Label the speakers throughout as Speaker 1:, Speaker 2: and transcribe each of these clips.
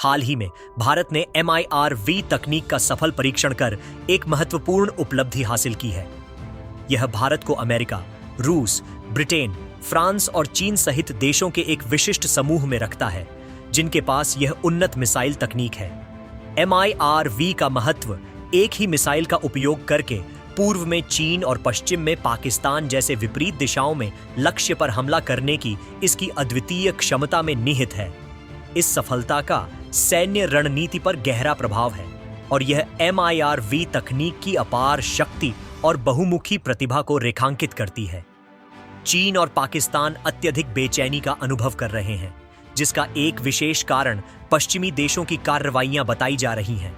Speaker 1: हाल ही में भारत ने MIRV तकनीक का सफल परीक्षण कर एक महत्वपूर्ण उपलब्धि हासिल की है। यह भारत को अमेरिका, रूस, ब्रिटेन, फ्रांस और चीन सहित देशों के एक विशिष्ट समूह में रखता है जिनके पास यह उन्नत मिसाइल तकनीक है। MIRV का महत्व एक ही मिसाइल का उपयोग करके पूर्व में चीन और पश्चिम में पाकिस्तान जैसे विपरीत दिशाओं में लक्ष्य पर हमला करने की इसकी अद्वितीय क्षमता में निहित है। इस सफलता का सैन्य रणनीति पर गहरा प्रभाव है और यह MIRV तकनीक की अपार शक्ति और बहुमुखी प्रतिभा को रेखांकित करती है। चीन और पाकिस्तान अत्यधिक बेचैनी का अनुभव कर रहे हैं, जिसका एक विशेष कारण पश्चिमी देशों की कार्रवाइयां बताई जा रही हैं।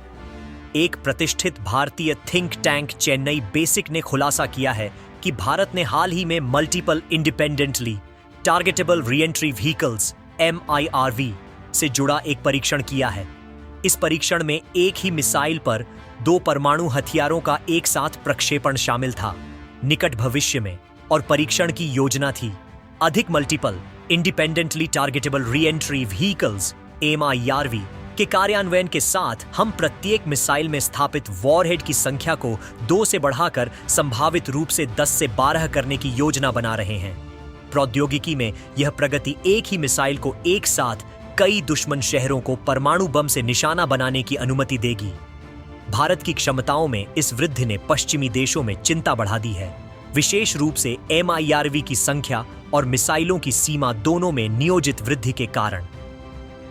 Speaker 1: एक प्रतिष्ठित भारतीय थिंक टैंक चेन्नई बेसिक ने खुलासा किया है कि भारत ने हाल ही में multiple independently targetable re-entry vehicles MIRV से जुड़ा एक परीक्षण किया है। इस परीक्षण में एक ही मिसाइल पर 2 परमाणु हथियारों का एक साथ प्रक्षेपण शामिल था। निकट भविष्य में और परीक्षण की योजना थी अधिक multiple independently targetable re-entry vehicles MIRV के कार्यान्वयन के साथ हम प्रत्येक मिसाइल में स्थापित वॉरहेड की संख्या को 2 से बढ़ाकर संभावित रूप से 10 से 12 करने की योजना बना रहे हैं। प्रौद्योगिकी में यह प्रगति एक ही मिसाइल को एक साथ कई दुश्मन शहरों को परमाणु बम से निशाना बनाने की अनुमति देगी। भारत की क्षमताओं में इस वृद्धि ने पश्चिमी देशों में चिंता बढ़ा दी है, विशेष रूप से MIRV की संख्या और मिसाइलों की सीमा दोनों में नियोजित वृद्धि के कारण।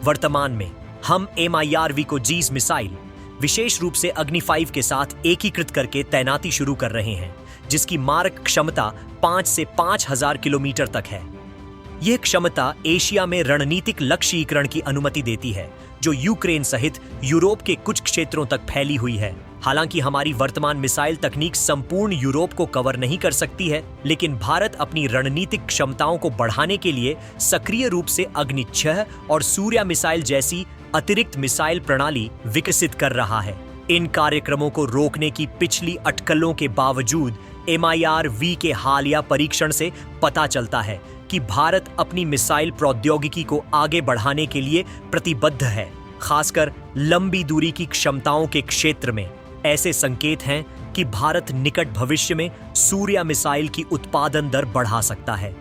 Speaker 1: वर्तमान में हम MIRV को जीस मिसाइल, विशेष रूप से अग्नि 5 के साथ एकीकृत करके तैनाती शुरू कर रहे हैं, जिसकी मारक क्षमता 5 से 5000 किलोमीटर तक है। यह क्षमता एशिया में रणनीतिक लक्ष्यीकरण की अनुमति देती है, जो यूक्रेन सहित यूरोप के कुछ क्षेत्रों तक फैली हुई है। हालांकि हमारी वर्तमान मिसाइल तकनीक संपूर्ण यूरोप को कवर नहीं कर सकती है, लेकिन भारत अपनी रणनीतिक क्षमताओं को बढ़ाने के लिए सक्रिय रूप से अग्नि 6 और सूर्या मिसाइल जैसी अतिरिक्त मिसाइल प्रणाली विकसित कर रहा है। इन कार्यक्रमों को रोकने की पिछली अटकलों के बावजूद MIRV के हालिया परीक्षण से पता चलता है कि भारत अपनी मिसाइल प्रौद्योगिकी को आगे बढ़ाने के लिए प्रतिबद्ध है, खासकर लंबी दूरी की क्षमताओं के क्षेत्र में। ऐसे संकेत हैं कि भारत निकट भविष्य में सूर्या मिसाइल की उत्पादन दर बढ़ा सकता है।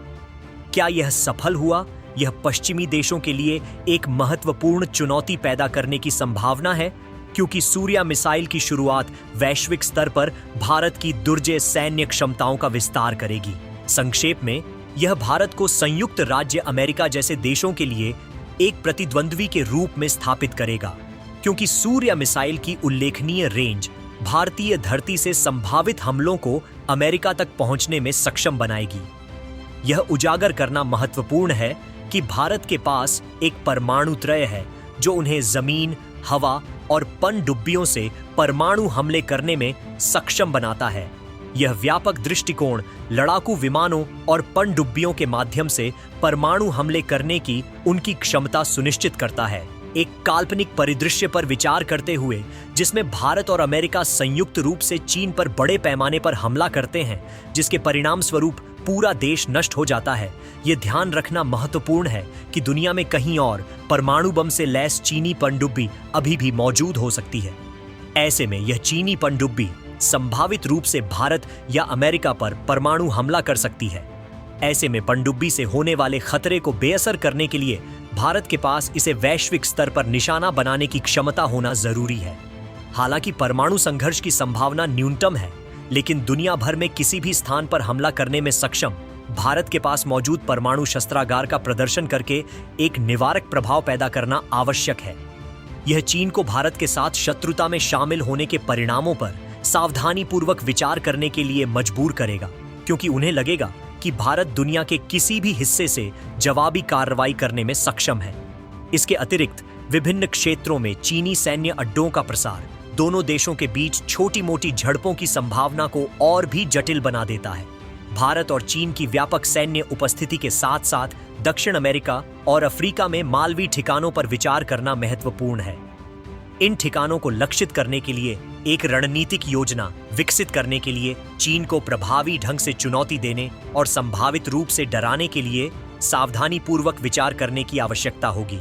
Speaker 1: क्या यह सफल हुआ? यह पश्चिमी देशों के लिए एक महत्वपूर्ण चुनौती पैदा करने की संभावना है, क्योंकि सूर्या मिसाइल की शुरुआत वैश्विक स्तर पर भारत की दुर्जय सैन्य क्षमताओं का विस्तार करेगी। संक्षेप में, यह भारत को संयुक्त राज्य अमेरिका जैसे देशों के लिए एक प्रतिद्वंद्वी के रूप में स्थापित करेगा, क्योंकि सूर्या मिसाइल की उल्लेखनीय रेंज भारतीय धरती से संभावित हमलों को अमेरिका तक पहुंचने में सक्षम बनाएगी। यह उजागर करना महत्वपूर्ण है कि भारत के पास एक परमाणु त्रय है जो उन्हें जमीन, हवा और पनडुब्बियों से परमाणु हमले करने में सक्षम बनाता है। यह व्यापक दृष्टिकोण लड़ाकू विमानों और पनडुब्बियों के माध्यम से परमाणु हमले करने की उनकी क्षमता सुनिश्चित करता है। एक काल्पनिक परिदृश्य पर विचार करते हुए, जिसमें भारत और अमेरिका संयुक्त रूप से चीन पर बड़े पैमाने पर हमला करते हैं, जिसके परिणाम स्वरूप पूरा देश नष्ट हो जाता है, यह ध्यान रखना महत्वपूर्ण है कि दुनिया में कहीं और परमाणु बम से लैस चीनी पनडुब्बी अभी भी मौजूद हो सकती है। ऐसे में यह चीनी पनडुब्बी संभावित रूप से भारत या अमेरिका पर परमाणु हमला कर सकती है। ऐसे में पनडुब्बी से होने वाले खतरे को बेअसर करने के लिए भारत के पास इसे वैश्विक स्तर पर निशाना बनाने की क्षमता होना जरूरी है। हालांकि परमाणु संघर्ष की संभावना न्यूनतम है, लेकिन दुनिया भर में किसी भी स्थान पर हमला करने में सक्षम भारत के पास मौजूद परमाणु शस्त्रागार का प्रदर्शन करके एक निवारक प्रभाव पैदा करना आवश्यक है। यह चीन को भारत के साथ शत्रुता में शामिल होने के परिणामों पर सावधानीपूर्वक विचार करने के लिए मजबूर करेगा, क्योंकि उन्हें लगेगा कि भारत दुनिया के किसी भी हिस्से से जवाबी कार्रवाई करने में सक्षम है। इसके अतिरिक्त विभिन्न क्षेत्रों में चीनी सैन्य अड्डों का प्रसार दोनों देशों के बीच छोटी मोटी झड़पों की संभावना को और भी जटिल बना देता है। भारत और चीन की व्यापक सैन्य उपस्थिति के साथ साथ दक्षिण अमेरिका और अफ्रीका में मालवी ठिकानों पर विचार करना महत्वपूर्ण है। इन ठिकानों को लक्षित करने के लिए एक रणनीतिक योजना विकसित करने के लिए चीन को प्रभावी ढंग से चुनौती देने और संभावित रूप से डराने के लिए सावधानीपूर्वक विचार करने की आवश्यकता होगी।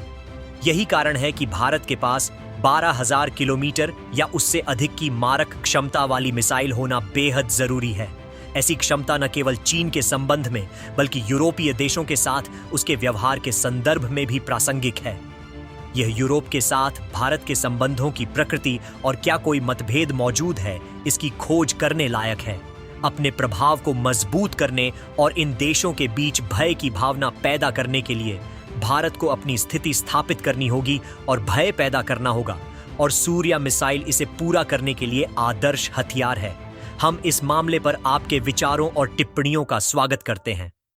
Speaker 1: यही कारण है कि भारत के पास 12,000 किलोमीटर या उससे अधिक की मारक क्षमता वाली मिसाइल होना बेहद जरूरी है। ऐसी क्षमता न केवल चीन के संबंध में बल्कि यूरोपीय देशों के साथ उसके व्यवहार के संदर्भ में भी प्रासंगिक है। यह यूरोप के साथ भारत के संबंधों की प्रकृति और क्या कोई मतभेद मौजूद है, इसकी खोज करने लायक है। अपने प्रभाव को मजबूत करने और इन देशों के बीच भय की भावना पैदा करने के लिए भारत को अपनी स्थिति स्थापित करनी होगी और भय पैदा करना होगा, और सूर्या मिसाइल इसे पूरा करने के लिए आदर्श हथियार है। हम इस मामले पर आपके विचारों और टिप्पणियों का स्वागत करते हैं।